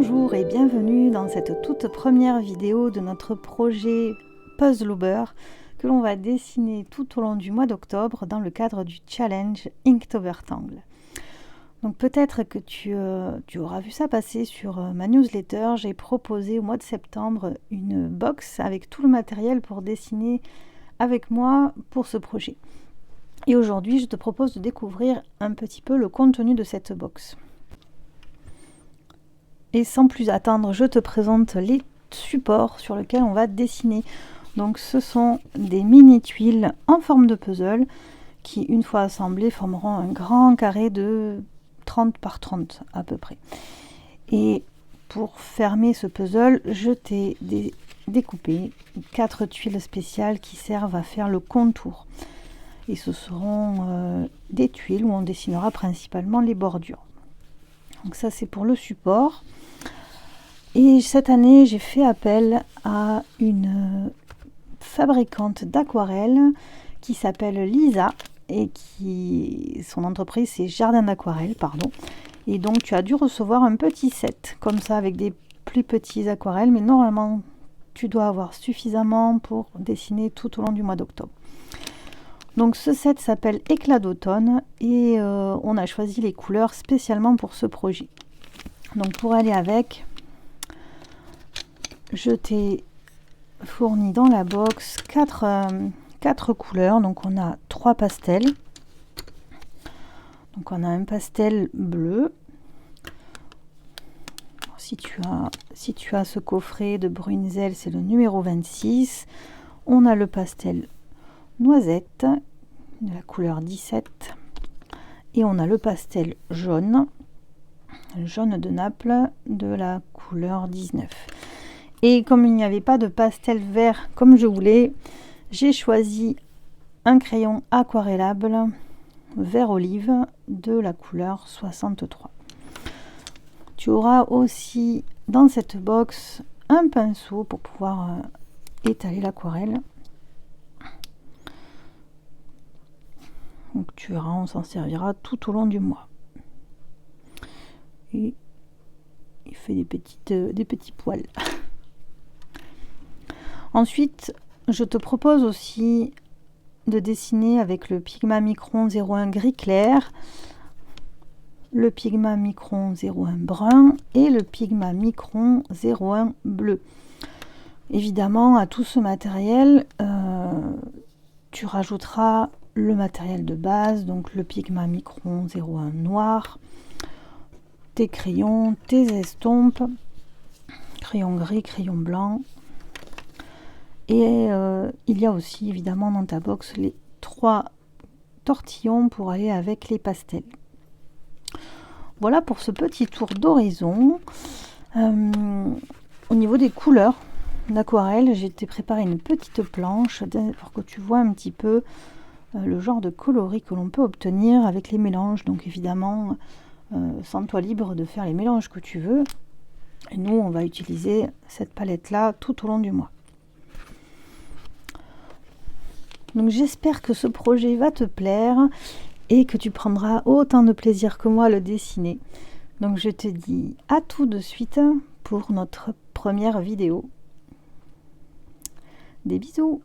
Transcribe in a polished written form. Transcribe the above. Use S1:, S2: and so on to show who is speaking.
S1: Bonjour et bienvenue dans cette toute première vidéo de notre projet Puzzlober que l'on va dessiner tout au long du mois d'octobre dans le cadre du challenge Inktobertangle. Donc peut-être que tu auras vu ça passer sur ma newsletter. J'ai proposé au mois de septembre une box avec tout le matériel pour dessiner avec moi pour ce projet. Et aujourd'hui, je te propose de découvrir un petit peu le contenu de cette box. Et sans plus attendre, je te présente les supports sur lesquels on va dessiner. Donc ce sont des mini tuiles en forme de puzzle qui, une fois assemblées, formeront un grand carré de 30 par 30 à peu près. Et pour fermer ce puzzle, je t'ai découpé 4 tuiles spéciales qui servent à faire le contour. Et ce seront des tuiles où on dessinera principalement les bordures. Donc ça, c'est pour le support. Et cette année, j'ai fait appel à une fabricante d'aquarelles qui s'appelle Lisa et son entreprise c'est Jardin d'aquarelle, pardon. Et donc tu as dû recevoir un petit set comme ça avec des plus petits aquarelles, mais normalement tu dois avoir suffisamment pour dessiner tout au long du mois d'octobre. Donc ce set s'appelle Éclat d'automne et on a choisi les couleurs spécialement pour ce projet. Donc pour aller avec, je t'ai fourni dans la box 4 couleurs. Donc on a 3 pastels. Donc on a un pastel bleu. Si tu as ce coffret de Brunzel, c'est le numéro 26. On a le pastel noisette de la couleur 17. Et on a le pastel jaune de Naples de la couleur 19. Et comme il n'y avait pas de pastel vert comme je voulais, j'ai choisi un crayon aquarellable vert olive de la couleur 63. Tu auras aussi dans cette box un pinceau pour pouvoir étaler l'aquarelle. Donc tu verras, on s'en servira tout au long du mois. Et il fait des petits poils. Ensuite, je te propose aussi de dessiner avec le Pigma Micron 01 gris clair, le Pigma Micron 01 brun et le Pigma Micron 01 bleu. Évidemment, à tout ce matériel, tu rajouteras le matériel de base, donc le Pigma Micron 01 noir, tes crayons, tes estompes, crayon gris, crayon blanc. Et il y a aussi évidemment dans ta box les 3 tortillons pour aller avec les pastels. Voilà pour ce petit tour d'horizon. Au niveau des couleurs d'aquarelle, j'ai préparé une petite planche pour que tu vois un petit peu le genre de coloris que l'on peut obtenir avec les mélanges. Donc évidemment, sens-toi libre de faire les mélanges que tu veux. Et nous, on va utiliser cette palette-là tout au long du mois. Donc j'espère que ce projet va te plaire et que tu prendras autant de plaisir que moi à le dessiner. Donc je te dis à tout de suite pour notre première vidéo. Des bisous!